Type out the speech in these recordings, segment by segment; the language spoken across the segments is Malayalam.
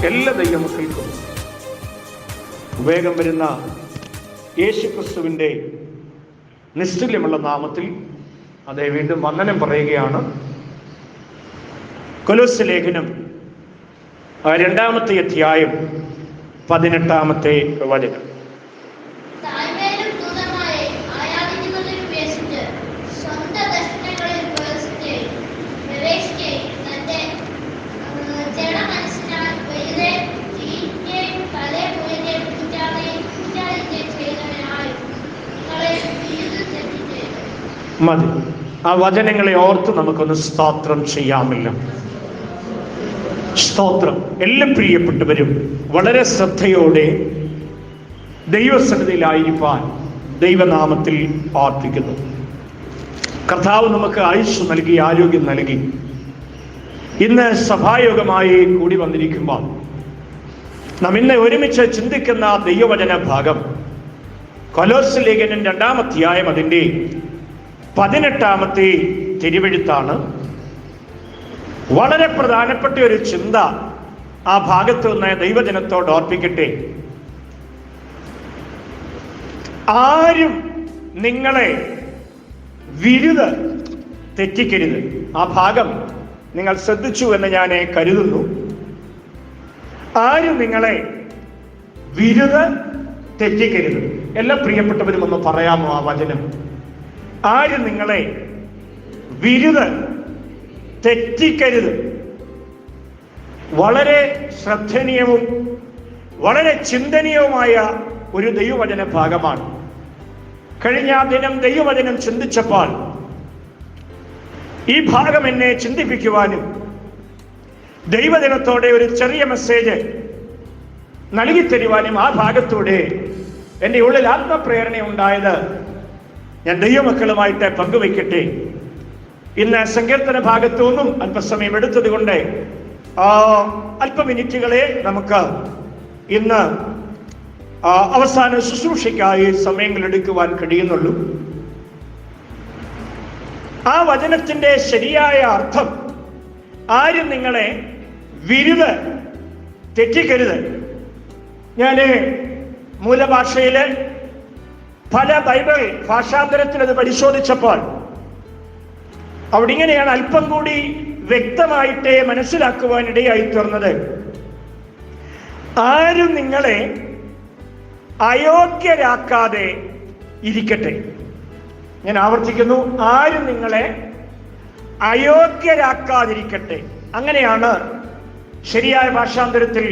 എല്ലാ ദൈവമക്കൾക്കും വേഗം വരുന്ന യേശുക്രിസ്തുവിൻ്റെ നിസ്തുല്യമുള്ള നാമത്തിൽ അതേ വീണ്ടും വന്ദനം പറയുകയാണ്. കൊലോസ്യ ലേഖനം 2-ാമത്തെ അധ്യായം 18-ാമത്തെ വചനം. മതി, ആ വചനങ്ങളെ ഓർത്ത് നമുക്കൊന്ന് സ്തോത്രം ചെയ്യാമില്ല. സ്തോത്രം. എല്ലാ പ്രിയപ്പെട്ടവരും വളരെ ശ്രദ്ധയോടെ ദൈവസന്നിധിയിലായിരിക്കാൻ ദൈവനാമത്തിൽ പ്രാർത്ഥിക്കുന്നു. കർത്താവ് നമുക്ക് ആയുസ്സ് നൽകി, ആരോഗ്യം നൽകി. ഇന്ന് സഭായോഗമായി കൂടി വന്നിരിക്കുമ്പോൾ നാം ഇന്ന് ഒരുമിച്ച് ചിന്തിക്കുന്ന ദൈവവചന ഭാഗം കൊലോസ്യ ലേഖനം 2-ാം അധ്യായം അതിൻ്റെ 18-ാമത്തെ തിരുവെഴുത്താണ്. വളരെ പ്രധാനപ്പെട്ട ഒരു ചിന്ത ആ ഭാഗത്ത് നിന്ന് ദൈവജനത്തോട് ഓർപ്പിക്കട്ടെ. ആരും നിങ്ങളെ വിരുത് തെറ്റിക്കരുത്. ആ ഭാഗം നിങ്ങൾ ശ്രദ്ധിച്ചു എന്ന് ഞാൻ കരുതുന്നു. ആരും നിങ്ങളെ വിരുത് തെറ്റിക്കരുത്. എല്ലാ പ്രിയപ്പെട്ടവരും ഒന്ന് പറയാമോ ആ വചനം? ആരും നിങ്ങളെ വിരുത് തെറ്റിക്കരുത്. വളരെ ശ്രദ്ധനീയവും വളരെ ചിന്തനീയവുമായ ഒരു ദൈവവചന ഭാഗമാണ്. കഴിഞ്ഞ ദിനം ദൈവവചനം ചിന്തിച്ചപ്പോൾ ഈ ഭാഗം എന്നെ ചിന്തിപ്പിക്കുവാനും ദൈവജനത്തോടെ ഒരു ചെറിയ മെസ്സേജ് നൽകിത്തരുവാനും ആ ഭാഗത്തൂടെ എൻ്റെ ഉള്ളിൽ ആത്മപ്രേരണ ഉണ്ടായത് ഞാൻ ദൈവമക്കളുമായിട്ട് പങ്കുവയ്ക്കട്ടെ. ഇന്ന് സങ്കീർത്തന ഭാഗത്തുനിന്നും അല്പസമയം എടുത്തത് കൊണ്ട് അല്പ മിനിറ്റുകളെ നമുക്ക് ഇന്ന് അവസാന ശുശ്രൂഷയ്ക്കായി സമയങ്ങൾ എടുക്കുവാൻ കഴിയുന്നുള്ളൂ. ആ വചനത്തിന്റെ ശരിയായ അർത്ഥം, ആരും നിങ്ങളെ വിരുത് തെറ്റിക്കരുത്. ഞാൻ മൂലഭാഷയിലെ പല ബൈബിൾ ഭാഷാന്തരത്തിൽ അത് പരിശോധിച്ചപ്പോൾ അവിടെ ഇങ്ങനെയാണ് അല്പം കൂടി വ്യക്തമായിട്ട് മനസ്സിലാക്കുവാൻ ഇടയായി തീർന്നത്. ആരും നിങ്ങളെ അയോഗ്യരാക്കാതെ ഇരിക്കട്ടെ. ഞാൻ ആവർത്തിക്കുന്നു, ആരും നിങ്ങളെ അയോഗ്യരാക്കാതിരിക്കട്ടെ. അങ്ങനെയാണ് ശരിയായ ഭാഷാന്തരത്തിൽ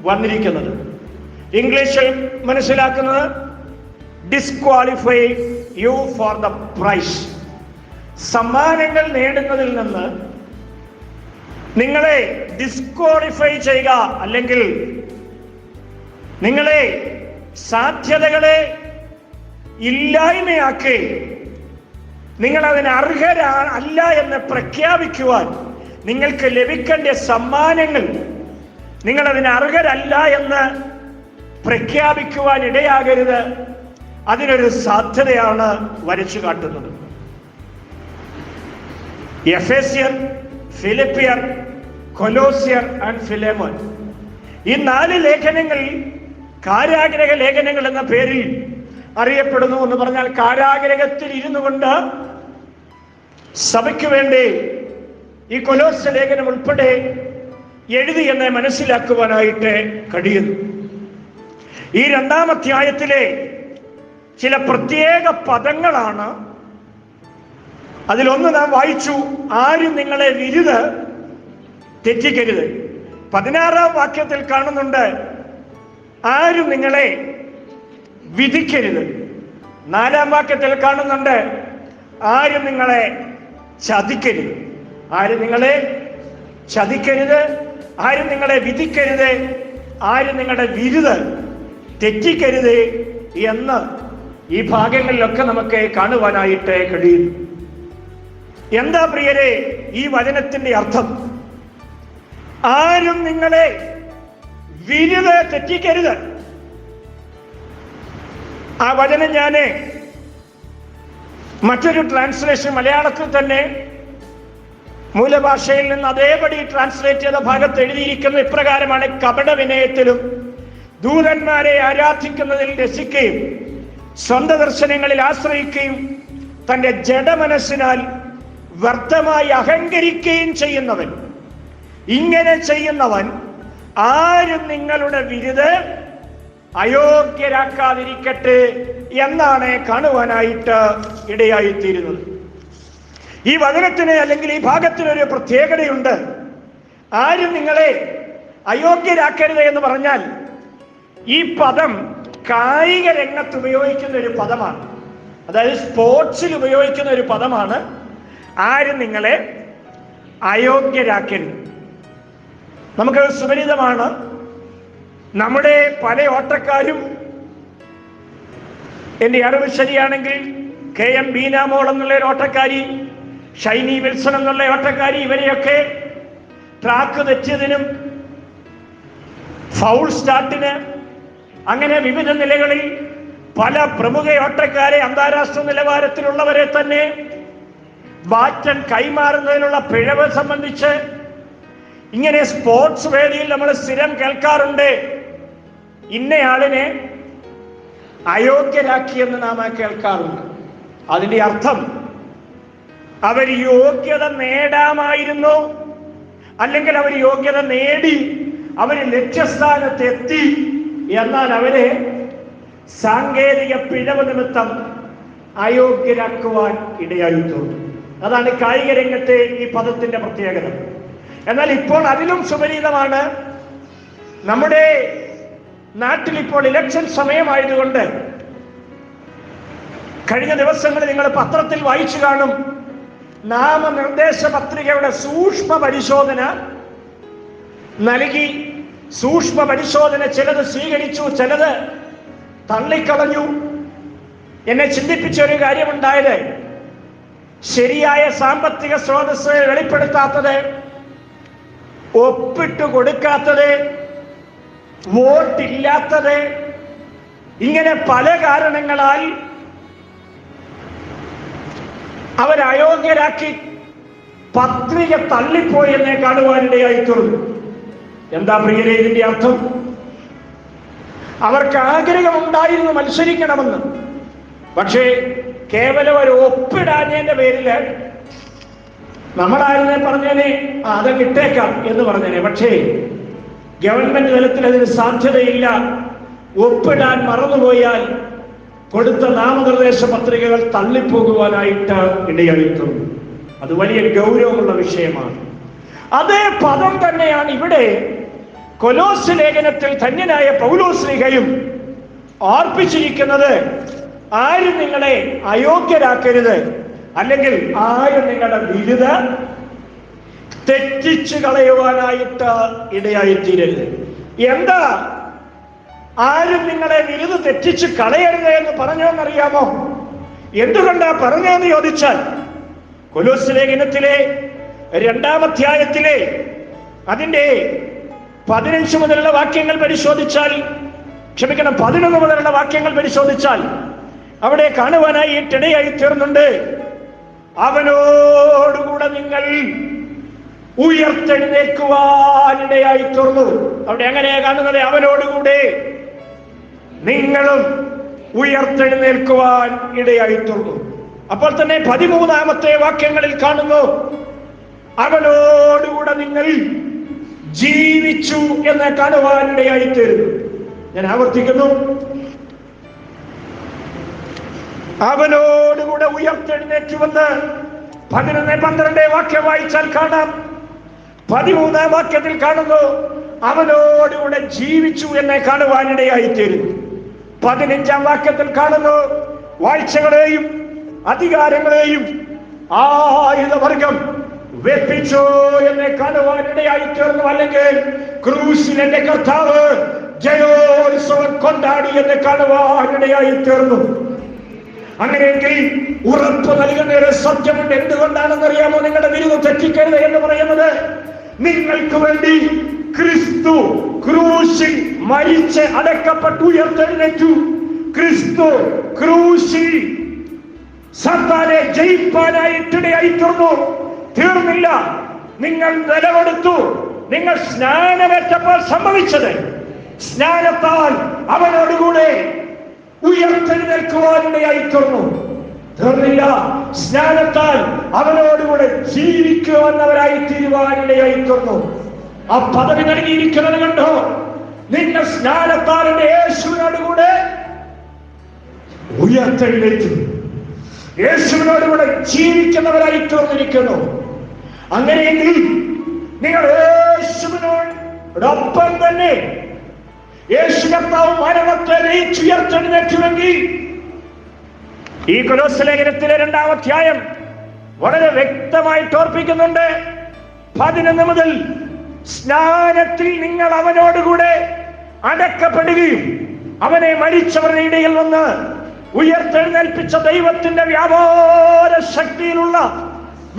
വന്നിരിക്കുന്നത്. ഇംഗ്ലീഷിൽ മനസ്സിലാക്കുന്നത് disqualify you for the prize. സമ്മാനങ്ങൾ നേടുന്നതിൽ നിന്ന് നിങ്ങളെ ഡിസ്ക്വാളിഫൈ ചെയ്യുക, അല്ലെങ്കിൽ നിങ്ങളെ സാധ്യതകളെ ഇല്ലായ്മയാക്കി നിങ്ങൾ അതിന് അർഹരല്ല എന്ന് പ്രഖ്യാപിക്കുവാൻ, നിങ്ങൾക്ക് ലഭിക്കേണ്ട സമ്മാനങ്ങൾ നിങ്ങൾ അതിന് അർഹരല്ല എന്ന് പ്രഖ്യാപിക്കുവാൻ ഇടയാകരുത്. അതിനൊരു സാധ്യതയാണ് വരച്ചു കാട്ടുന്നത്. എഫേസ്യർ, ഫിലിപ്പിയർ, കൊലോസ്യർ ആൻഡ് ഫിലേമോൻ, ഈ 4 ലേഖനങ്ങൾ കാരാഗ്രഹ ലേഖനങ്ങൾ എന്ന പേരിൽ അറിയപ്പെടുന്നു. എന്ന് പറഞ്ഞാൽ കാരാഗ്രഹത്തിൽ ഇരുന്നു കൊണ്ട് സഭയ്ക്ക് വേണ്ടി ഈ കൊലോസ്യ ലേഖനം ഉൾപ്പെടെ എഴുതി എന്ന് മനസ്സിലാക്കുവാനായിട്ട് കഴിയുന്നു. ഈ 2-ാം അധ്യായത്തിലെ ചില പ്രത്യേക പദങ്ങളാണ്. അതിലൊന്ന് നാം വായിച്ചു, ആരും നിങ്ങളെ വിരുത് തെറ്റിക്കരുത്. 16-ാം വാക്യത്തിൽ കാണുന്നുണ്ട്, ആരും നിങ്ങളെ വിധിക്കരുത്. 4-ാം വാക്യത്തിൽ കാണുന്നുണ്ട്, ആരും നിങ്ങളെ ചതിക്കരുത്. ആരും നിങ്ങളെ ചതിക്കരുത്, ആരും നിങ്ങളെ വിധിക്കരുത്, ആരും നിങ്ങളുടെ വിരുത് തെറ്റിക്കരുത് എന്ന് ഈ ഭാഗങ്ങളിലൊക്കെ നമുക്ക് കാണുവാനായിട്ട് കഴിയുന്നു. എന്താ പ്രിയരെ ഈ വചനത്തിന്റെ അർത്ഥം? ആരും നിങ്ങളെ വിരുത് തെറ്റിക്കരുത്. ആ വചനം ഞാന് മറ്റൊരു ട്രാൻസ്ലേഷൻ മലയാളത്തിൽ തന്നെ മൂലഭാഷയിൽ നിന്ന് അതേപടി ട്രാൻസ്ലേറ്റ് ചെയ്ത ഭാഗത്ത് എഴുതിയിരിക്കുന്ന ഇപ്രകാരമാണ്: കപട വിനയത്തിലും ദൂതന്മാരെ ആരാധിക്കുന്നതിൽ രസിക്കുകയും സ്വന്തം ദർശനങ്ങളിൽ ആശ്രയിക്കുകയും തന്റെ ജഡമനസ്സിനാൽ വ്യർത്ഥമായി അഹങ്കരിക്കുകയും ചെയ്യുന്നവൻ. ഇങ്ങനെ ചെയ്യുന്നവൻ ആരും നിങ്ങളുടെ വിരുദ് അയോഗ്യരാക്കാതിരിക്കട്ടെ എന്നാണ് കാണുവാനായിട്ട് ഇടയായിത്തീരുന്നത്. ഈ വചനത്തിന് അല്ലെങ്കിൽ ഈ ഭാഗത്തിനൊരു പ്രത്യേകതയുണ്ട്. ആരും നിങ്ങളെ അയോഗ്യരാക്കരുത് എന്ന് പറഞ്ഞാൽ ഈ പദം കായിക രംഗത്ത് ഉപയോഗിക്കുന്ന ഒരു പദമാണ്. അതായത് സ്പോർട്സിൽ ഉപയോഗിക്കുന്ന ഒരു പദമാണ്. ആരും നിങ്ങളെ അയോഗ്യരാക്കരുത്. നമുക്ക് സുപരിചിതമാണ്. നമ്മുടെ പല ഓട്ടക്കാരും, എൻ്റെ അറിവ് ശരിയാണെങ്കിൽ KM ബീനാമോൾ എന്നുള്ള ഒരു ഓട്ടക്കാരി, ഷൈനി വിൽസൺ എന്നുള്ള ഓട്ടക്കാരി, ഇവരെയൊക്കെ ട്രാക്ക് തെറ്റിയതിനും ഫൗൾ സ്റ്റാർട്ടിന് അങ്ങനെ വിവിധ നിലകളിൽ പല പ്രമുഖ ഓട്ടക്കാരെ, അന്താരാഷ്ട്ര നിലവാരത്തിലുള്ളവരെ തന്നെ ബാറ്റൺ കൈമാറുന്നതിനുള്ള പിഴവ് സംബന്ധിച്ച് ഇങ്ങനെ സ്പോർട്സ് വേദിയിൽ നമ്മൾ സ്ഥിരം കേൾക്കാറുണ്ട്. ഇന്നയാളിനെ അയോഗ്യരാക്കിയെന്ന് നാം കേൾക്കാറുണ്ട്. അതിന്റെ അർത്ഥം അവർ യോഗ്യത നേടാമായിരുന്നു, അല്ലെങ്കിൽ അവർ യോഗ്യത നേടി, അവർ ലക്ഷ്യസ്ഥാനത്തെത്തി, എന്നാൽ അവരെ സാങ്കേതിക പിഴവ് നിമിത്തം അയോഗ്യരാക്കുവാൻ ഇടയായിട്ടുണ്ട്. അതാണ് കായിക രംഗത്തെ ഈ പദത്തിന്റെ പ്രത്യേകത. എന്നാൽ ഇപ്പോൾ അതിലും സുപരിചിതമാണ്. നമ്മുടെ നാട്ടിൽ ഇപ്പോൾ ഇലക്ഷൻ സമയമായതുകൊണ്ട് കഴിഞ്ഞ ദിവസങ്ങളിൽ നിങ്ങൾ പത്രത്തിൽ വായിച്ചു കാണും, നാമനിർദ്ദേശ പത്രികയുടെ സൂക്ഷ്മ പരിശോധന നൽകി. സൂക്ഷ്മ പരിശോധന ചിലത് സ്വീകരിച്ചു, ചിലത് തള്ളിക്കളഞ്ഞു. എന്നെ ചിന്തിപ്പിച്ച ഒരു കാര്യമുണ്ടായത്, ശരിയായ സാമ്പത്തിക സ്രോതസ് വെളിപ്പെടുത്താത്തത്, ഒപ്പിട്ട് കൊടുക്കാത്തത്, വോട്ടില്ലാത്തത്, ഇങ്ങനെ പല കാരണങ്ങളാൽ അവരയോഗ്യരാക്കി പത്രിക തള്ളിപ്പോയി എന്നെ കാണുവാനിടയായി തീർന്നു. എന്താ പ്രിയരെ ഇതിന്റെ അർത്ഥം? അവർക്ക് ആഗ്രഹമുണ്ടായിരുന്നു മത്സരിക്കണമെന്ന്, പക്ഷേ കേവലം ഒരു ഒപ്പിടാഞ്ഞതിന്റെ പേരില് നമ്മളായിരുന്നെ പറഞ്ഞേനെ അത് കിട്ടേക്കാം എന്ന് പറഞ്ഞേനെ. പക്ഷേ ഗവൺമെന്റ് തലത്തിൽ അതിന് സാധ്യതയില്ല. ഒപ്പിടാൻ മറന്നുപോയാൽ കൊടുത്ത നാമനിർദ്ദേശ പത്രികകൾ തള്ളിപ്പോകുവാനായിട്ട് ഇടയായിട്ടുണ്ട്. അത് വലിയൊരു ഗൗരവമുള്ള വിഷയമാണ്. അതേ പദം തന്നെയാണ് ഇവിടെ കൊലോസ്യ ലേഖനത്തിൽ ധന്യനായ പൗലോസ്ലീഹയും ഓർപ്പിച്ചിരിക്കുന്നത്. ആരും നിങ്ങളെ അയോഗ്യരാക്കരുത്, അല്ലെങ്കിൽ ആരും നിങ്ങളുടെ വിരുദ തെറ്റിച്ചു കളയുവാനായിട്ട് ഇടയായിത്തീരരുത്. എന്താ ആരും നിങ്ങളെ വിരുദ തെറ്റിച്ച് കളയരുത് എന്ന് പറഞ്ഞോന്നറിയാമോ? എന്തുകൊണ്ടാ പറഞ്ഞതെന്ന് ചോദിച്ചാൽ, കൊലോസ്യ ലേഖനത്തിലെ 2-ാം അധ്യായത്തിലെ അതിന്റെ 15 മുതലുള്ള വാക്യങ്ങൾ പരിശോധിച്ചാൽ, 11 മുതലുള്ള വാക്യങ്ങൾ പരിശോധിച്ചാൽ അവിടെ കാണുവാനായി ഇടയായി തീർന്നുണ്ട്. അവനോടുകൂടെ നിങ്ങൾ ഉയർത്തെഴുന്നേൽക്കുവാനിടയായി തീർന്നു. അവിടെ എങ്ങനെയാ കാണുന്നത്? അവനോടുകൂടെ നിങ്ങളും ഉയർത്തെഴുന്നേൽക്കുവാൻ ഇടയായി തീർന്നു. അപ്പോൾ തന്നെ 13-ാമത്തെ വാക്യങ്ങളിൽ കാണുന്നു, അവനോടുകൂടെ നിങ്ങൾ ജീവിച്ചു എന്ന് കാണുവാനിടയായി തീർന്നു. ഞാൻ ആവർത്തിക്കുന്നു, അവനോടുകൂടെ ഉയർത്തെഴുന്നേറ്റുവെന്ന് 11-12 വാക്യം വായിച്ചാൽ കാണാം. 13-ാം വാക്യത്തിൽ കാണുന്നു, അവനോടുകൂടെ ജീവിച്ചു എന്നെ കാണുവാനിടയായി തീരുന്നു. 15-ാം വാക്യത്തിൽ കാണുന്നു, വാഴ്ചകളെയും അധികാരങ്ങളെയും ആയുധവർഗം വെപ്പിച്ചു എന്നെ കാണുവാനിടയായി തീർന്നു. അല്ലെങ്കിൽ ക്രൂശിൽ എന്റെ കർത്താവ് ജയോത്സവം കൊണ്ടാടി എന്നെ കാണുവാനിടയായി തീർന്നു. അങ്ങനെയെങ്കിൽ ഉറപ്പ് നൽകുന്ന ഒരു സത്യമുണ്ട്. എന്തുകൊണ്ടാണെന്നറിയാമോ നിങ്ങളുടെ വിരുദ തെറ്റിക്കരുത് എന്ന് പറയുന്നത്? നിങ്ങൾക്ക് വേണ്ടി ക്രിസ്തു ക്രൂശിൽ മരിച്ച് അടക്കപ്പെട്ടു ഉയർത്തെഴുന്നേറ്റു. ക്രിസ്തു ക്രൂശിൽ സാത്താനെ ജയിപ്പാനായിട്ടിടയായി തീർന്നു. തീർന്നില്ല, നിങ്ങൾ നിലകൊടുത്തു. നിങ്ങൾ സ്നാനമേറ്റപ്പോൾ സംഭവിച്ചത്, സ്നാനത്താൽ അവനോടുകൂടെ ഉയർത്തെഴുന്നേൽക്കുവാനിടയായി തീർന്നു. തീർന്നില്ല, സ്നാനത്താൽ അവനോടുകൂടെ ജീവിക്കുവാനവരായി തീരുവാനിടയായി തീർന്നു. ആ പദവി നൽകിയിരിക്കുന്നത് കണ്ടോ? നിങ്ങൾ സ്നാനത്താൽ യേശുവിനോടുകൂടെ ഉയർത്തെഴുന്നേറ്റു, യേശുവിനോടുകൂടെ ജീവിക്കുന്നവരായി തീർന്നിരിക്കുന്നു. അങ്ങനെയെങ്കിൽ നിങ്ങൾ യേശുവിനോടൊപ്പം തന്നെ യേശു കർത്താവ് മരണത്തെ ജയിച്ചുയർത്തെഴുന്നേറ്റുവെങ്കിൽ ഈ കൊലോസ്യ ലേഖനത്തിലെ 2-ാം അധ്യായം വളരെ വ്യക്തമായിട്ട് ഓർപ്പിക്കുന്നുണ്ട്. 11 മുതൽ സ്നാനത്തിൽ നിങ്ങൾ അവനോടുകൂടെ അടക്കപ്പെടുകയും അവനെ മരിച്ചവരുടെ ഇടയിൽ വന്ന് ഉയർത്തെഴുന്നേൽപ്പിച്ച ദൈവത്തിന്റെ വ്യാപാര ശക്തിയിലുള്ള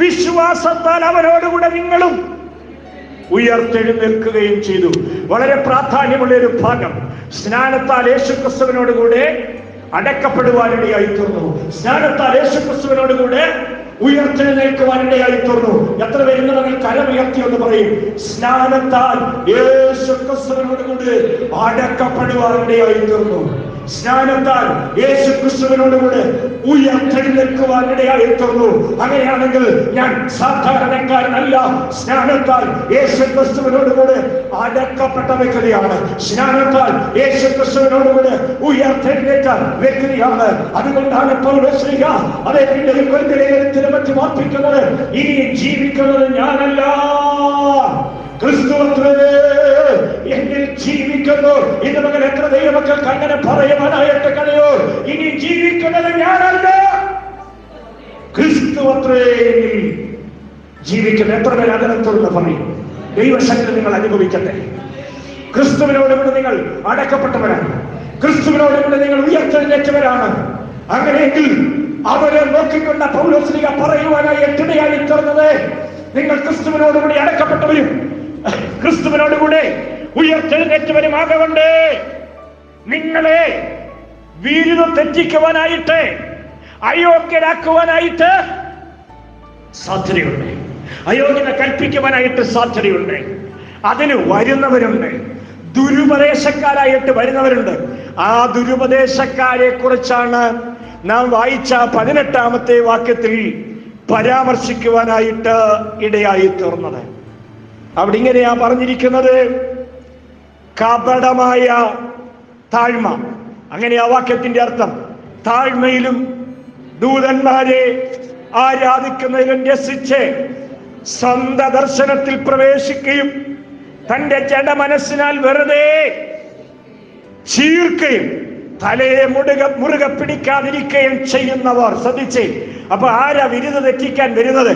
വിശ്വാസത്താൽ അവനോടുകൂടെ നിങ്ങളും ഉയർത്തെഴുന്നേൽക്കുകയും ചെയ്തു. വളരെ പ്രാധാന്യമുള്ള ഒരു ഭാഗം. സ്നാനത്താൽ യേശുക്രിസ്തുവിനോടുകൂടെ അടക്കപ്പെടുവാനിടയായി തീർന്നു. സ്നാനത്താൽ യേശുക്രിസ്തുവിനോടുകൂടെ ഉയർത്തെഴുന്നേൽക്കുവാനിടയായി തീർന്നു. എത്ര പേരുന്ന് നിങ്ങൾ കരമുയർത്തി എന്ന് പറയും? സ്നാനത്താൽ യേശുക്രിസ്തുവിനോടുകൂടെ അടക്കപ്പെടുവാനിടയായി തീർന്നു. സ്നാനത്താൽ യേശുക്രിസ്തുവിനോടുകൂടെ ഉയർത്തെഴുന്നേൽക്കുവാനിടയായി തീർന്നു. അങ്ങനെയാണെങ്കിൽ ഞാൻ സാധാരണക്കാരനല്ല, സ്നാനത്താൽ യേശുക്രിസ്തുവിനോടുകൂടെ അടക്കപ്പെട്ട വ്യക്തിയാണ്. സ്നാനത്താൽ യേശുക്രിസ്തുവിനോടുകൂടെ ഉയർത്തെഴുന്നേറ്റ വ്യക്തിയാണ്. അതുകൊണ്ടാണ് പൗലോസ് അതേ കൊരിന്ത്യലേഖനത്തിനെ പറ്റി ഓർപ്പിക്കുന്നത്, ഇനി ജീവിക്കുന്നത് ഞാനല്ല, ക്രിസ്തുവത്രേ എന്നിൽ ജീവിക്കുന്നു. ഇന്ന് മകൻ എത്ര ദൈവമക്കൾക്ക് അങ്ങനെ പറയുവാനായിട്ട് കഴിയോ? ഇനി ജീവിക്കുന്നത് ഞാനല്ല, ക്രിസ്തുവത്രേ എന്നിൽ ജീവിക്കുന്നു. എത്ര പേര് അതിനകത്തുള്ള പറയും? ദൈവശക്തി നിങ്ങൾ അനുഭവിക്കട്ടെ. ക്രിസ്തുവിനോടുകൂടെ നിങ്ങൾ അടക്കപ്പെട്ടവരാണ്, ക്രിസ്തുവിനോടുകൂടെ നിങ്ങൾ ഉയർത്തെഴുന്നേറ്റവരാണ്. അങ്ങനെയെങ്കിൽ അവരെ നോക്കിക്കൊണ്ട പൗലോസ് പറയുവാനായി ഇടയായി തീർന്നത്, നിങ്ങൾ ക്രിസ്തുവിനോടുകൂടി അടക്കപ്പെട്ടവരും ക്രിസ്തുവിനോടുകൂടെ ഉയർത്തെഴുന്നേറ്റവരുമാകൊണ്ട് നിങ്ങളെ വീര്യത തെറ്റിക്കുവാനായിട്ട്, അയോഗ്യരാക്കുവാനായിട്ട് സാധ്യതയുണ്ട്, അയോഗ്യത കൽപ്പിക്കുവാനായിട്ട് സാധ്യതയുണ്ട്. അതിന് വരുന്നവരുണ്ട്, ദുരുപദേശക്കാരായിട്ട് വരുന്നവരുണ്ട്. ആ ദുരുപദേശക്കാരെ കുറിച്ചാണ് നാം വായിച്ച 18-ാമത്തെ വാക്യത്തിൽ പരാമർശിക്കുവാനായിട്ട് ഇടയായി തീർന്നത്. അവിടെ ഇങ്ങനെയാ പറഞ്ഞിരിക്കുന്നത്, കപടമായ താഴ്മ. അങ്ങനെ ആ വാക്യത്തിന്റെ അർത്ഥം, താഴ്മയിലും ദൂതന്മാരെ ആരാധിക്കുന്നതിലും രസിച്ച് സ്വന്ത ദർശനത്തിൽ പ്രവേശിക്കുകയും തന്റെ ജഡമനസ്സിനാൽ വെറുതെ ചീർക്കുകയും തലയെ മുറുകെ പിടിക്കാതിരിക്കുകയും ചെയ്യുന്നവർ. ശ്രദ്ധിച്ചേ. അപ്പൊ ആരാ വിരുദ്ധ തെറ്റിക്കാൻ വരുന്നത്?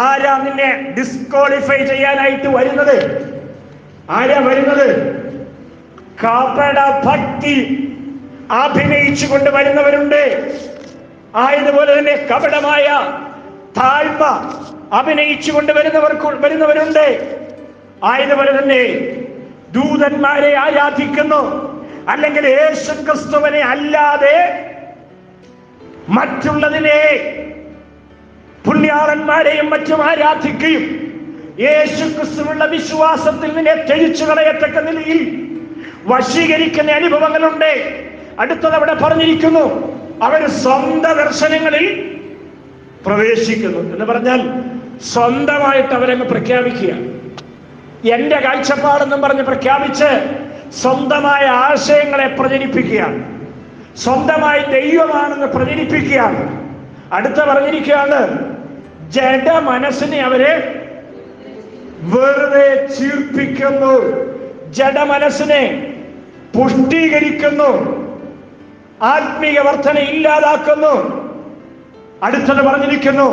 ആരാ നിന്നെ ഡിസ്ക്വാളിഫൈ ചെയ്യാനായിട്ട് വരുന്നത്? ആരാ വരുന്നത്? കപട ഭക്തി അഭിനയിച്ചു കൊണ്ട് വരുന്നവരുണ്ട്. ആയതുപോലെ തന്നെ കപടമായ താഴ്മ അഭിനയിച്ചു കൊണ്ട് വരുന്നവരുണ്ട്. ആയതുപോലെ തന്നെ ദൂതന്മാരെ ആരാധിക്കുന്നു, അല്ലെങ്കിൽ യേശുക്രിസ്തുവിനെ അല്ലാതെ മറ്റുള്ളതിനെ, പുണ്യാളന്മാരെയും മറ്റും ആരാധിക്കുകയും യേശുക്രിസ്തുവിനുള്ള വിശ്വാസത്തിൽ നിന്നെ തെളിച്ചു കളയത്തക്ക നിലയിൽ വശീകരിക്കുന്ന അനുഭവങ്ങളുണ്ട്. അടുത്തത് അവിടെ പറഞ്ഞിരിക്കുന്നു, അവർ സ്വന്തം ദർശനങ്ങളിൽ പ്രവേശിക്കുന്നു എന്ന് പറഞ്ഞാൽ സ്വന്തമായിട്ട് അവരങ്ങ് പ്രഖ്യാപിക്കുക. എന്റെ കാഴ്ചപ്പാടെന്നും പറഞ്ഞ് പ്രഖ്യാപിച്ച് സ്വന്തമായ ആശയങ്ങളെ പ്രചരിപ്പിക്കുകയാണ്, സ്വന്തമായി ദൈവമാണെന്ന് പ്രചരിപ്പിക്കുകയാണ്. അടുത്ത പറഞ്ഞിരിക്കുകയാണ്, ജഡ മനസ്സിനെ അവരെ വെറുതെ ചീർപ്പിക്കുന്നു, ജഡമനസ്സിനെ പുഷ്ടീകരിക്കുന്നു, ആത്മീയ വർധന ഇല്ലാതാക്കുന്നു. അടുത്തത് പറഞ്ഞിരിക്കുന്നു,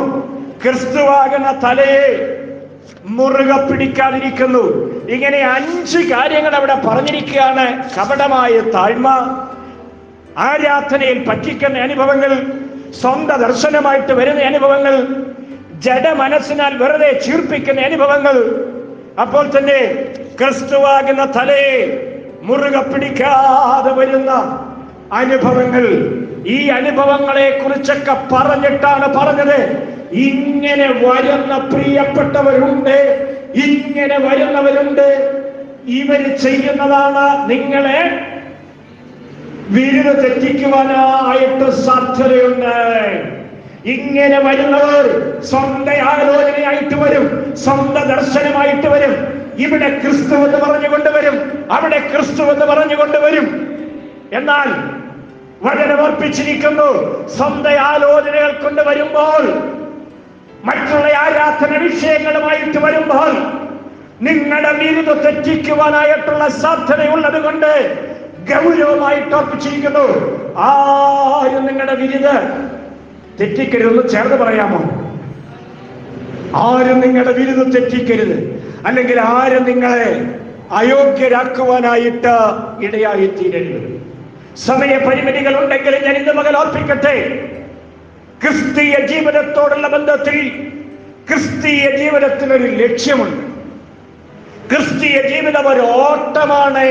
ക്രിസ്തുവാകുന്ന തലയെ മുറുകെ പിടിക്കാതിരിക്കുന്നു. ഇങ്ങനെ 5 കാര്യങ്ങൾ അവിടെ പറഞ്ഞിരിക്കുകയാണ്. കപടമായ താഴ്മ, ആരാധനയിൽ പറ്റിക്കുന്ന അനുഭവങ്ങൾ, സ്വന്തം ദർശനമായിട്ട് വരുന്ന അനുഭവങ്ങൾ, ജഡമനസ്സിനാൽ വെറുതെ ചീർപ്പിക്കുന്ന അനുഭവങ്ങൾ, അപ്പോൾ തന്നെ ക്രിസ്തുവാകുന്ന തലയെ മുറുകെ പിടിക്കാതെ വരുന്ന അനുഭവങ്ങൾ. ഈ അനുഭവങ്ങളെ കുറിച്ചൊക്കെ പറഞ്ഞിട്ടാണ് പറഞ്ഞത്, ഇങ്ങനെ വരുന്ന പ്രിയപ്പെട്ടവരുണ്ട്, ഇങ്ങനെ വരുന്നവരുണ്ട്. ഇവര് ചെയ്യുന്നതാണ് നിങ്ങളെ വിരുദ്ധ തെറ്റിക്കുവാനായിട്ട് സാധ്യതയുണ്ട്. ഇങ്ങനെ വരുന്നവർ സ്വന്തം ആലോചനയായിട്ട് വരും, സ്വന്തം ദർശനമായിട്ട് വരും. ഇവിടെ ക്രിസ്തു എന്ന് പറഞ്ഞുകൊണ്ട് വരും, അവിടെ ക്രിസ്തു എന്ന് പറഞ്ഞുകൊണ്ട് വരും. എന്നാൽ വചനമർപ്പിച്ചിരിക്കുന്നു, സ്വന്തം ആലോചനകൾ കൊണ്ട് വരുമ്പോൾ, മറ്റുള്ള ആരാധന വിഷയങ്ങളുമായിട്ട് വരുമ്പോൾ നിങ്ങളുടെ വിരുദ്ധ തെറ്റിക്കുവാനായിട്ടുള്ള സാധ്യതയുള്ളത് കൊണ്ട് ഗൗരവമായിട്ട് ഓർപ്പിച്ചിരിക്കുന്നു. ആരും നിങ്ങളുടെ വിരുദ്ധ തെറ്റിക്കരുതെന്ന് ചേർന്ന് പറയാമോ? ആരും നിങ്ങളുടെ വിരുദ്ധ തെറ്റിക്കരുത്, അല്ലെങ്കിൽ ആരും നിങ്ങളെ അയോഗ്യരാക്കുവാനായിട്ട് ഇടയായി തീരരുത്. സമയപരിമിതികൾ ഉണ്ടെങ്കിൽ ഞാൻ ഇന്ന് മകൻ ഓർപ്പിക്കട്ടെ, ക്രിസ്തീയ ജീവിതത്തോടുള്ള ബന്ധത്തിൽ ക്രിസ്തീയ ജീവിതത്തിനൊരു ലക്ഷ്യമുണ്ട്. ക്രിസ്തീയ ജീവിതം ഒരു ഓട്ടമാണ്.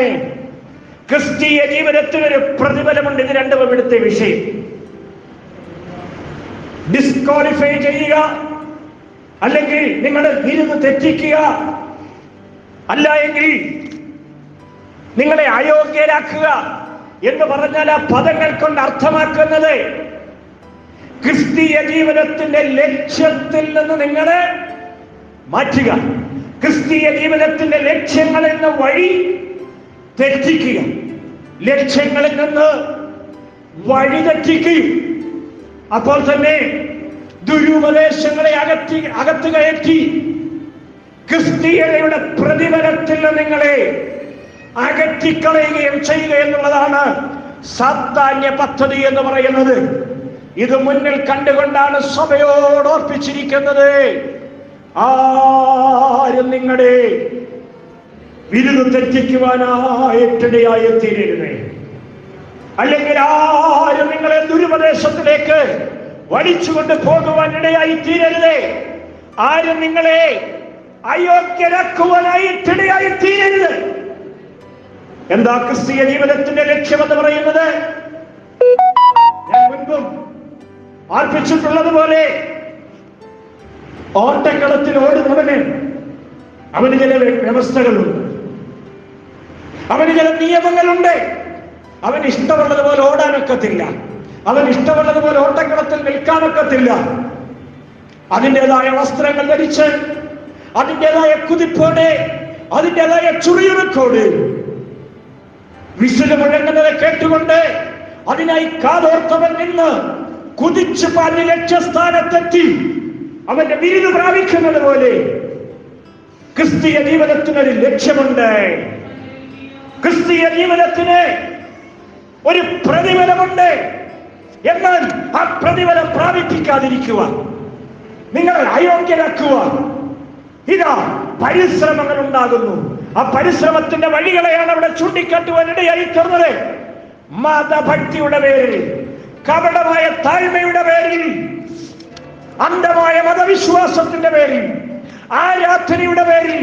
ക്രിസ്തീയ ജീവിതത്തിനൊരു പ്രതിഫലമുണ്ട്. ഇത് രണ്ടും ഇവിടുത്തെ വിഷയം. ഡിസ്ക്വാളിഫൈ ചെയ്യുക, അല്ലെങ്കിൽ നിങ്ങളുടെ വിരുദ്ധ തെറ്റിക്കുക, അല്ല എങ്കിൽ നിങ്ങളെ അയോഗ്യരാക്കുക എന്ന് പറഞ്ഞാൽ ആ പദങ്ങൾ കൊണ്ട് അർത്ഥമാക്കുന്നത് ക്രിസ്തീയ ജീവിതത്തിന്റെ ലക്ഷ്യത്തിൽ നിന്ന് നിങ്ങളെ മാറ്റുക, ക്രിസ്തീയ ജീവിതത്തിന്റെ ലക്ഷ്യങ്ങളിൽ നിന്ന് വഴി തെറ്റിക്കുക, ലക്ഷ്യങ്ങളിൽ നിന്ന് വഴി തെറ്റിക്കുകയും അപ്പോൾ തന്നെ ദുരുപദേശങ്ങളെ അകത്ത് കയറ്റി ക്രിസ്തീയതയുടെ പ്രതിഫലത്തിൽ നിങ്ങളെ അകറ്റിക്കളയുകയും ചെയ്യുക എന്നുള്ളതാണ് സാത്താന്യ പദ്ധതി എന്ന് പറയുന്നത്. ഇത് മുന്നിൽ കണ്ടുകൊണ്ടാണ് സഭയോട് ഓർപ്പിച്ചിരിക്കുന്നത്, ആരും നിങ്ങളുടെ വിരുദ്ധ തെറ്റിക്കുവാനായിട്ടിടയായി തീരരുതേ, അല്ലെങ്കിൽ ആരും നിങ്ങളെ ദുരുപദേശത്തിലേക്ക് വലിച്ചുകൊണ്ട് പോകുവാൻ ഇടയായി തീരരുതേ, ആരും നിങ്ങളെ അയോഗ്യരാക്കുവാനായിട്ടിടയായി തീരരുത്. എന്താ ക്രിസ്തീയ ജീവിതത്തിന്റെ ലക്ഷ്യമെന്ന് പറയുന്നത്? ഞാൻ മുൻപും ആർപ്പിച്ചിട്ടുള്ളതുപോലെ, ഓട്ടക്കളത്തിൽ ഓടുന്നവന് അവന് ചില വ്യവസ്ഥകളുണ്ട്, അവന് ചില നിയമങ്ങളുണ്ട്. അവൻ ഇഷ്ടമുള്ളതുപോലെ ഓടാനൊക്കത്തില്ല, അവൻ ഇഷ്ടമുള്ളതുപോലെ ഓട്ടക്കളത്തിൽ നിൽക്കാനൊക്കത്തില്ല. അതിൻ്റെതായ വസ്ത്രങ്ങൾ ധരിച്ച്, അതിൻ്റെതായ കുതിപ്പോടെ, അതിൻ്റെതായ ചുറിയുറുക്കോട്, വിശുദ്ധ മുഴങ്ങുന്നത് കേട്ടുകൊണ്ട് അതിനായി കാതോർത്തവൻ നിന്ന് കുതിച്ചു പാഞ്ഞ് ലക്ഷ്യസ്ഥാനത്തെത്തി അവന്റെ വിരുദ് പ്രാപിക്കുന്നത് പോലെ ക്രിസ്തീയ ജീവിതത്തിനൊരു ലക്ഷ്യമുണ്ട്. ക്രിസ്തീയ ജീവിതത്തിന് ഒരു പ്രതിഫലമുണ്ട്. എന്നാൽ ആ പ്രതിഫലം പ്രാപിപ്പിക്കാതിരിക്കുക, നിങ്ങൾ അയോഗ്യരാക്കുക, ഇതാ പരിശ്രമങ്ങൾ ഉണ്ടാകുന്നു. ആ പരിശ്രമത്തിന്റെ വഴികളെയാണ് അവിടെ ചൂണ്ടിക്കാട്ടുവാൻ ഇടയായി തീർന്നത്. മതഭക്തിയുടെ പേരിൽ, കപടമായ താഴ്മയുടെ പേരിൽ, അന്ധമായ മതവിശ്വാസത്തിന്റെ പേരിൽ, ആരാധനയുടെ പേരിൽ,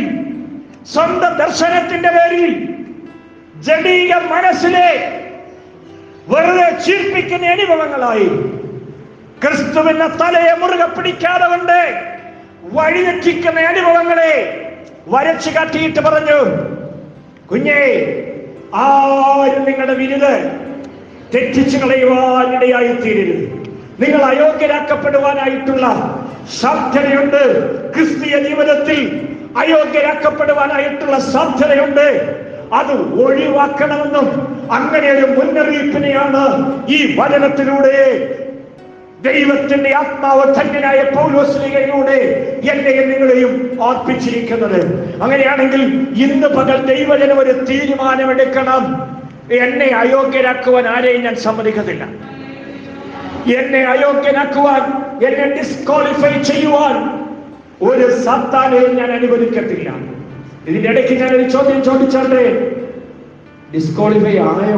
സ്വന്തം ദർശനത്തിന്റെ പേരിൽ, ജഡീക മനസ്സിലെ വെറുതെ ചീർപ്പിക്കുന്ന അനുഭവങ്ങളായി ക്രിസ്തുവിന്റെ തലയെ മുറുകെ പിടിക്കാതെ കൊണ്ട് വഴിതെറ്റിക്കുന്ന അനുഭവങ്ങളെ വരച്ചു കാട്ടിയിട്ട് പറഞ്ഞു, കുഞ്ഞേ, ആരും നിങ്ങളുടെ വിരുദ് തെറ്റിച്ചു കളയുവാനിടയായി തീരരുത്. നിങ്ങൾ അയോഗ്യരാക്കപ്പെടുവാനായിട്ടുള്ള സാധ്യതയുണ്ട്. ക്രിസ്തീയ ജീവിതത്തിൽ അയോഗ്യരാക്കപ്പെടുവാനായിട്ടുള്ള സാധ്യതയുണ്ട്. അത് ഒഴിവാക്കണമെന്നും അങ്ങനെ ഒരു മുന്നറിയിപ്പിനെയാണ് ഈ വചനത്തിലൂടെ ദൈവത്തിന്റെ ആത്മാവ് ധന്യനായ പൗലോസ്ലീഹയിലൂടെ എന്നെയും നിങ്ങളെയും ഓർപ്പിച്ചിരിക്കുന്നത്. അങ്ങനെയാണെങ്കിൽ ഇന്ന് പകൽ ദൈവജനം ഒരു തീരുമാനമെടുക്കണം. എന്നെ അയോഗ്യരാക്കുവാൻ ആരെയും ഞാൻ സമ്മതിക്കത്തില്ല. എന്നെ അയോഗ്യനാക്കുവാൻ, എന്നെ ഡിസ്ക്വാളിഫൈ ചെയ്യുവാൻ ഒരു സാത്താനെയും ഞാൻ അനുവദിക്കത്തില്ല. ഇതിന്റെ ഇടയ്ക്ക് ഞാനൊരു ചോദ്യം ചോദിച്ചാലേ, ഡിസ്ക്വാളിഫൈ ആയോ?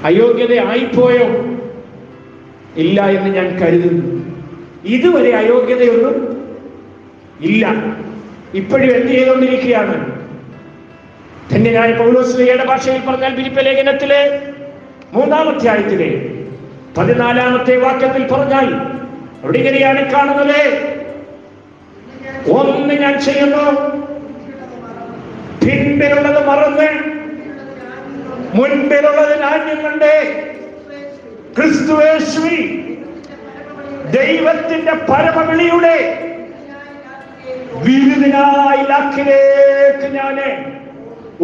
അയോഗ്യത ആയിപ്പോയോ? ഇല്ല എന്ന് ഞാൻ കരുതുന്നു. ഇതുവരെ അയോഗ്യതയൊന്നും ഇല്ല. ഇപ്പോഴും എന്ത് ചെയ്തുകൊണ്ടിരിക്കുകയാണ്? ധന്യനായ പൗലോസ്ലീഹയുടെ ഭാഷയിൽ പറഞ്ഞാൽ ഫിലിപ്പി ലേഖനത്തിലെ 3-ാം അധ്യായത്തിലെ 14-ാമത്തെ വാക്യത്തിൽ പറഞ്ഞാൽ അവിടെ ഇങ്ങനെയാണ് കാണുന്നത്. ഒന്ന് ഞാൻ ചെയ്യുന്നു, പിൻപിലുള്ളത് മറന്ന് മുൻപിലുള്ളത് ആദ്യം കണ്ട് ക്രിസ്തുയേശുവിൽ ദൈവത്തിന്റെ പരമവിളിയുടെ വിരുദിനായി ലാക്കിലേക്ക് ഞാന്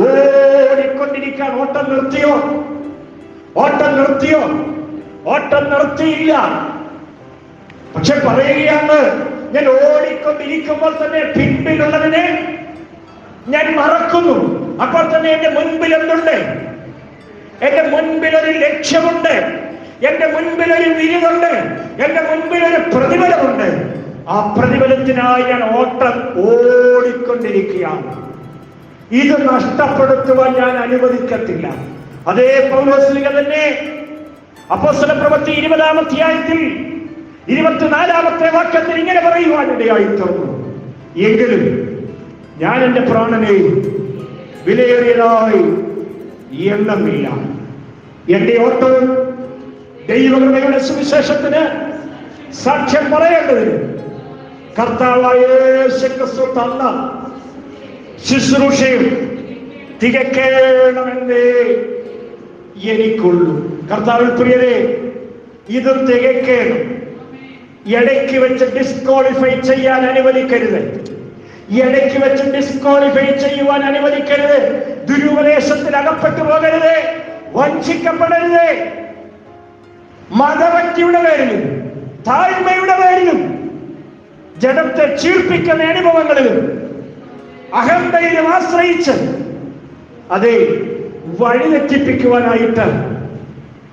ഓടിക്കൊണ്ടിരിക്കാൻ. ഓട്ടം നിർത്തിയോ? ഓട്ടം നിർത്തിയോ? ഓട്ടം നിർത്തിയില്ല. പക്ഷെ പറയുകയാണ്, ഞാൻ ഓടിക്കൊണ്ടിരിക്കുമ്പോൾ തന്നെ പിൻപിലുള്ളതിനെ ഞാൻ മറക്കുന്നു. അപ്പോൾ തന്നെ എന്റെ മുൻപിൽ എന്തുണ്ട്? എന്റെ മുൻപിൽ ഒരു ലക്ഷ്യമുണ്ട്, എന്റെ മുൻപിൽ ഒരു വിരുദുണ്ട്, എന്റെ മുൻപിൽ ഒരു പ്രതിഫലമുണ്ട്. ആ പ്രതിഫലത്തിനായി ഞാൻ ഓട്ടം ഓടിക്കൊണ്ടിരിക്കുകയാണ്. ഇത് നഷ്ടപ്പെടുത്തുവാൻ ഞാൻ അനുവദിക്കത്തില്ല. അതേ പൗലോസ്ലീഹ തന്നെ അപ്പോസ്തലപ്രവൃത്തി 20-ാം അധ്യായത്തിൽ 24-ാമത്തെ വാക്യത്തിൽ ഇങ്ങനെ പറയുവാനിടയായി തീർന്നു, എങ്കിലും ഞാൻ എന്റെ പ്രാണനെ വിലയേറിയതായി എണ്ണമില്ല. എന്റെ ഓട്ടവും ദൈവകൃപയുടെ സുവിശേഷത്തിന് സാക്ഷ്യം പറയേണ്ടതിന് കർത്താവായ യേശു ക്രിസ്തു തന്ന ശുശ്രൂഷയും തികക്കേണമെന്നേ എനിക്കുള്ളൂ. കർത്താവിൽ പ്രിയരെ, ഇതും തികക്കേണം. ഇടയ്ക്ക് വെച്ച് ഡിസ്ക്വാളിഫൈ ചെയ്യാൻ അനുവദിക്കരുത്. ഇടയ്ക്ക് വെച്ച് ഡിസ്ക്വാളിഫൈ ചെയ്യുവാൻ അനുവദിക്കരുത്. ദുരുപദേശത്തിൽ അകപ്പെട്ടു പോകരുത്, വഞ്ചിക്കപ്പെടരുത്. മതഭക്തിയുടെ പേരിലും താഴ്മയുടെ പേരിലും ജഡത്തെ ചീർപ്പിക്കുന്ന അനുഭവങ്ങളിലും അഹന്തയിലും ആശ്രയിച്ച് അതേ വഴിതെറ്റിപ്പിക്കുവാനായിട്ട്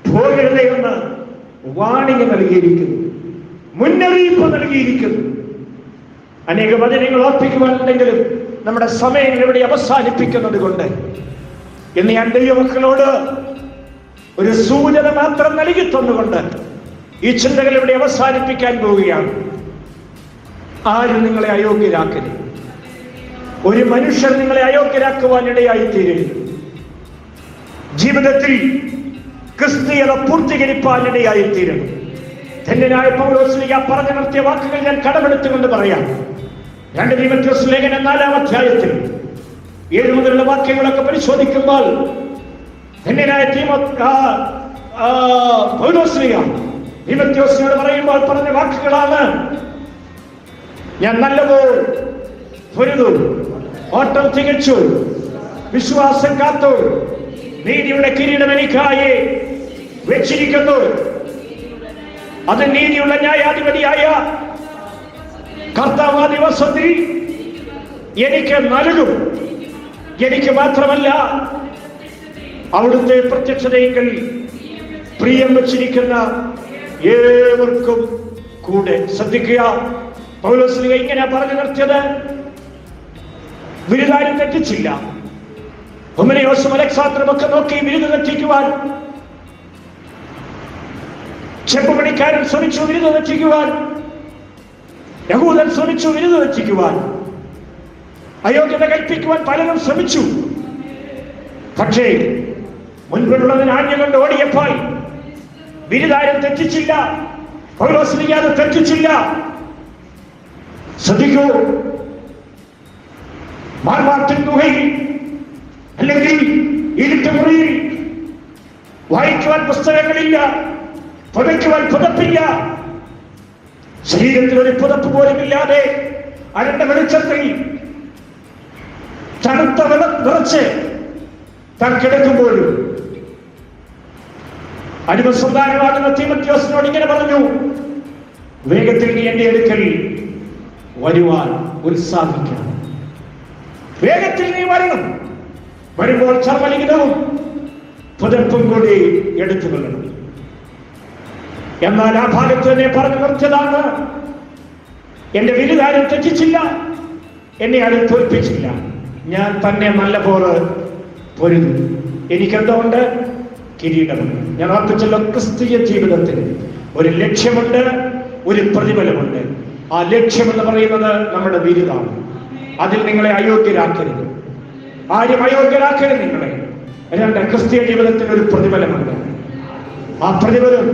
പോകരുതേ എന്ന് വാണിംഗ് നൽകിയിരിക്കുന്നു, മുന്നറിയിപ്പ് നൽകിയിരിക്കുന്നു. അനേക വചനങ്ങൾ ഓർപ്പിക്കുവാനുണ്ടെങ്കിലും നമ്മുടെ സമയങ്ങൾ ഇവിടെ അവസാനിപ്പിക്കുന്നത് കൊണ്ട് ഇന്ന് ഞാൻ ദൈവമക്കളോട് ഒരു സൂചന മാത്രം നൽകി തന്നുകൊണ്ട് ഈ ചിന്തകൾ ഇവിടെ അവസാനിപ്പിക്കാൻ പോവുകയാണ്. ആരും നിങ്ങളെ അയോഗ്യരാക്കരുത്. ഒരു മനുഷ്യർ നിങ്ങളെ അയോഗ്യരാക്കുവാൻ ഇടയായി തീരരുത്. ജീവിതത്തിൽ ക്രിസ്തീയത പൂർത്തീകരിപ്പാൻ ഇടയായി തീരണം. ധന്യനായ പൗലോസ്ലീഹ പറഞ്ഞു നിർത്തിയ വാക്കുകൾ ഞാൻ കടമെടുത്തുകൊണ്ട് പറയാം. 2 തീമോഥെയോസ് ലേഖനം 4-ാം അധ്യായത്തിൽ 7 മുതലുള്ള വാക്യങ്ങളൊക്കെ പരിശോധിക്കുമ്പോൾ ധന്യനായ പൗലോസ്ലീഹ തീമോഥെയോസിനോട് പറയുമ്പോൾ പറഞ്ഞ വാക്കുകളാണ്, ഞാൻ നല്ലപോലെ പൊരുതു, ഓട്ടം തികച്ചു, വിശ്വാസം കാത്തു, നീതിയുടെ കിരീടം എനിക്കായി വെച്ചിരിക്കുന്നു. അത് നീതിയുള്ള ന്യായാധിപതിയായ കർത്താവ് ആ ദിവസത്തിൽ എനിക്ക് നൽകും. എനിക്ക് മാത്രമല്ല, അവിടുത്തെ പ്രത്യക്ഷതയെങ്കിൽ പ്രിയം വച്ചിരിക്കുന്ന ഏവർക്കും കൂടെ. ശ്രദ്ധിക്കുക, പൗലോസ്ലീഹ ഇങ്ങനെ പറഞ്ഞു നിർത്തിയത്, ബിരുദാരും തെറ്റിച്ചില്ല. ഹുമനയോസും അലക്സാണ്ടറും ഒക്കെ നോക്കി ബിരുദ തെറ്റിക്കുവാൻ, ചെമ്പുപണിക്കാരൻ ശ്രമിച്ചു ബിരുദ തെറ്റിക്കുവാൻ, യഹൂദൻ ശ്രമിച്ചു ബിരുദ തെറ്റിക്കുവാൻ, അയോഗ്യത കൽപ്പിക്കുവാൻ പലരും ശ്രമിച്ചു. പക്ഷേ മുൻപിലുള്ളതിന് ആജ്ഞ കൊണ്ട് ഓടിയപ്പോൾ ബിരുദാരും തെറ്റിച്ചില്ല. പൗലോസ്ലീഹ അത് തെറ്റിച്ചില്ല. ശ്രദ്ധിക്കൂ, മാർമാർട്ടിൻ ഗുഹയിൽ അല്ലെങ്കിൽ ഇരുട്ടുമുറിയിൽ വായിക്കുവാൻ പുസ്തകങ്ങളില്ല, പുതയ്ക്കുവാൻ പുതപ്പില്ല, ശരീരത്തിൽ ഒരു പുതപ്പ് പോലുമില്ലാതെ അരണ്ട വെളിച്ചത്തിൽ തണുത്ത വിറച്ച് താൻ കിടക്കുമ്പോഴും അടിമസന്താനമാകുന്ന തീമോഥെയോസിനോട് ഇങ്ങനെ പറഞ്ഞു, വേഗത്തിൽ നീ എന്റെ അടുക്കൽ വരുവാൻ ഉത്സാഹിക്കണം. വേഗത്തിൽ നീ വരണം. വരുമ്പോൾ ചർമ്മലിഖിതവും പുതപ്പും കൂടി എടുത്തു കൊള്ളണം. എന്നാൽ ആ ഭാഗത്ത് തന്നെ പറഞ്ഞു നിർത്തിയതാണ്, എന്റെ ബിരുദാരും തെറ്റിച്ചില്ല, എന്നെ ആരും തോൽപ്പിച്ചില്ല. ഞാൻ തന്നെ നല്ല പോലെ പൊരുതു. എനിക്കെന്തുകൊണ്ട്? കിരീടമുണ്ട്. ഞാൻ ഓർപ്പിച്ചല്ലോ, ക്രിസ്തീയ ജീവിതത്തിന് ഒരു ലക്ഷ്യമുണ്ട്, ഒരു പ്രതിഫലമുണ്ട്. ആ ലക്ഷ്യമെന്ന് പറയുന്നത് നമ്മുടെ ബിരുദാണ്. അതിൽ നിങ്ങളെ അയോഗ്യരാക്കരുത്. ആരും അയോഗ്യരാക്കരുത് നിങ്ങളെ. 2, ക്രിസ്തീയ ജീവിതത്തിന് ഒരു പ്രതിഫലമുണ്ട്. ആ പ്രതിഫലം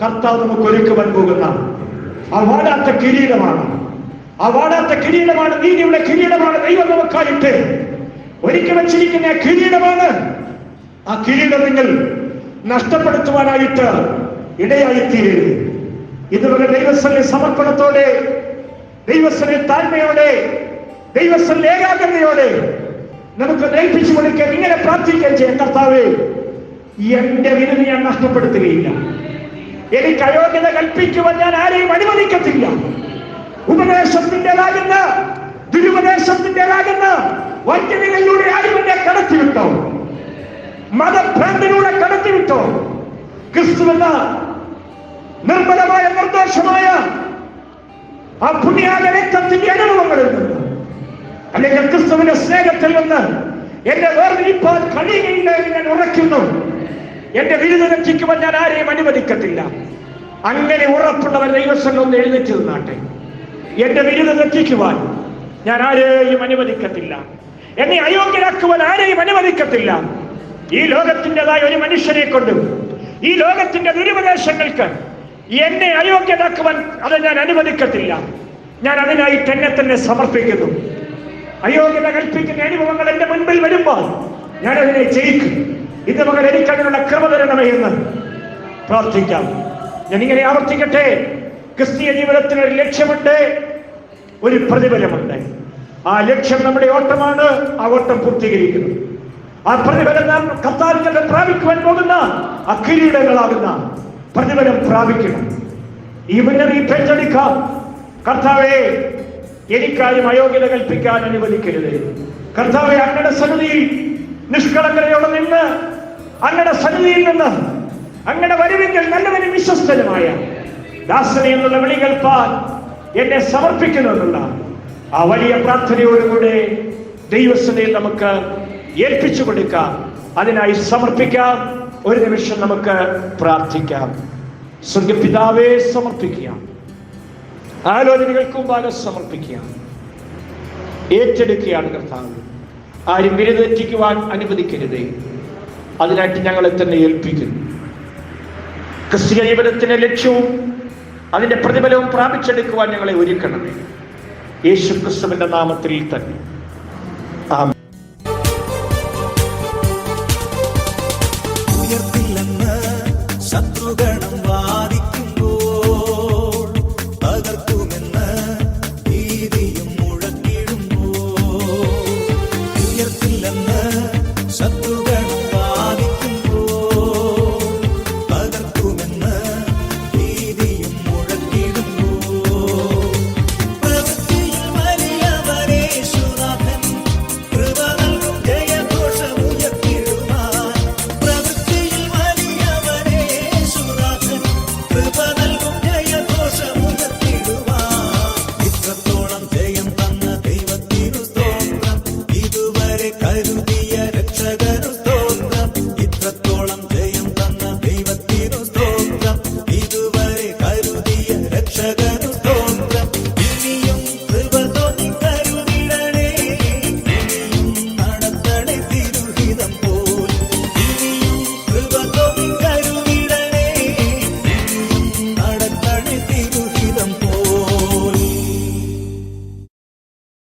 കർത്താവ് നമുക്ക് ഒരുക്കുവാൻ പോകുന്ന ആ വാടാത്ത കിരീടമാണ്. ആ വാടാത്ത കിരീടമാണ്, നീതിയുടെ കിരീടമാണ് ദൈവം നമുക്കായിട്ട് ഒരുക്കി വച്ചിരിക്കുന്ന കിരീടമാണ്. ആ കിരീടം നിങ്ങൾ നഷ്ടപ്പെടുത്തുവാനായിട്ട് ഇടയായിത്തീരരുത്. ഇതുപോലെ ദൈവസ്ഥലിൽ സമർപ്പണത്തോടെ, ദൈവസ്ഥലിൽ താഴ്മയോടെ, ദൈവസ്ഥലിൽ ഏകാഗ്രതയോടെ നമുക്ക് ഏൽപ്പിച്ചു കൊടുക്കാൻ, ഇങ്ങനെ പ്രാർത്ഥിക്കാൻ ചെയ്യാം. കർത്താവേ, എന്റെ വിരുദ്ധ ഞാൻ നഷ്ടപ്പെടുത്തുകയില്ല. എനിക്ക് അയോഗ്യത കൽപ്പിക്കുവാൻ ഞാൻ ആരെയും അനുവദിക്കത്തില്ല. ഉപദേശത്തിൻ്റെതാകുന്ന, ദുരുപദേശത്തിൻ്റെതാകുന്ന വഞ്ചനകളിലൂടെ ആരും എന്നെ കടത്തിവിട്ടോ, മതഭ്രാന്തിലൂടെ കടത്തിവിട്ടോ, ക്രിസ്തുവെന്ന നിർമ്മലമായ നിർദോഷമായ ആ പുണ്യാക രക്തത്തിന്റെ അനുഭവങ്ങളിൽ നിന്ന്, അല്ലെങ്കിൽ ക്രിസ്തുവിന്റെ സ്നേഹത്തിൽ നിന്ന് എന്നെ വേർതിരിപ്പാൻ കഴിയുകയില്ല എന്ന് ഞാൻ ഉറയ്ക്കുന്നു. എന്റെ വിരുദ്ധ രക്ഷിക്കുവാൻ ഞാൻ ആരെയും അനുവദിക്കത്തില്ല. അങ്ങനെ ഉറപ്പുള്ളവർ ദൈവസ്ഥലിൽ ഒന്ന് എഴുന്നേറ്റ് നിന്നാട്ടെ. എന്റെ വിരുദ്ധ രക്ഷിക്കുവാൻ ഞാൻ ആരെയും അനുവദിക്കത്തില്ല. എന്നെ അയോഗ്യരാക്കുവാൻ ആരെയും അനുവദിക്കത്തില്ല. ഈ ലോകത്തിൻ്റെതായ ഒരു മനുഷ്യനെ കൊണ്ടും ഈ ലോകത്തിന്റെ ദുരുപദേശങ്ങൾക്ക് എന്നെ അയോഗ്യരാക്കുവാൻ അത് ഞാൻ അനുവദിക്കത്തില്ല. ഞാൻ അതിനായിട്ട് എന്നെ തന്നെ സമർപ്പിക്കുന്നു. അയോഗ്യത കൽപ്പിക്കുന്ന അനുഭവങ്ങൾ എന്റെ മുൻപിൽ വരുമ്പോൾ ഞാൻ അതിനെ ജയിക്കും. ഇത് മകൻ എനിക്ക് അതിനുള്ള കൃപ തരണമേ എന്ന് പ്രാർത്ഥിക്കാം. ഞാനിങ്ങനെ ആവർത്തിക്കട്ടെ. ക്രിസ്തീയ ജീവിതത്തിന് ഒരു ലക്ഷ്യമുണ്ട്, ഒരു പ്രതിഫലമുണ്ട്. ആ ലക്ഷ്യം നമ്മുടെ ഓട്ടമാണ്. ആ ഓട്ടം പൂർത്തീകരിക്കുന്നു. ആ പ്രതിഫലം നാം കർത്താവിൽ പ്രാപിക്കുവാൻ പോകുന്ന ആ കിരീടങ്ങളാകുന്ന പ്രതിഫലം പ്രാപിക്കണം. ഈ മുന്നറിയിപ്പ് ഏറ്റെടുക്കാം. കർത്താവേ, എനിക്കാരും അയോഗ്യത കൽപ്പിക്കാൻ അനുവദിക്കരുത്. കർത്താവേ, അങ്ങയുടെ സന്നിധിയിൽ നിഷ്കളങ്കതയോടെ നിന്ന്, അങ്ങയുടെ സന്നിധിയിൽ നിന്ന് അങ്ങയുടെ വരുവിങ്കിൽ നല്ലവനും വിശ്വസ്തനുമായ ദാസനെ എന്നുള്ള വിളി കേൾപ്പാൻ എന്നെ സമർപ്പിക്കുന്നുള്ള ആ വലിയ പ്രാർത്ഥനയോടുകൂടെ ദൈവസന്നിധിയിൽ നമുക്ക് ഏൽപ്പിച്ചു കൊടുക്കാം. അതിനായി സമർപ്പിക്കാം. ഒരു നിമിഷം നമുക്ക് പ്രാർത്ഥിക്കാം. സ്വർഗ്ഗപിതാവേ, സമർപ്പിക്കാം. ആലോചനകൾക്ക് മുമ്പാകെ സമർപ്പിക്കുക. ഏറ്റെടുക്കുകയാണ് കർത്താവ്. ആരും വിരുദ്ധരിക്കുവാൻ അനുവദിക്കരുതേ. അതിനായിട്ട് ഞങ്ങളെ തന്നെ ഏൽപ്പിക്കുന്നു. ക്രിസ്തീയ ജീവിതത്തിന്റെ ലക്ഷ്യവും അതിന്റെ പ്രതിഫലവും പ്രാപിച്ചെടുക്കുവാൻ ഞങ്ങളെ ഒരുക്കണമേ. യേശു ക്രിസ്തുവിന്റെ നാമത്തിൽ തന്നെ.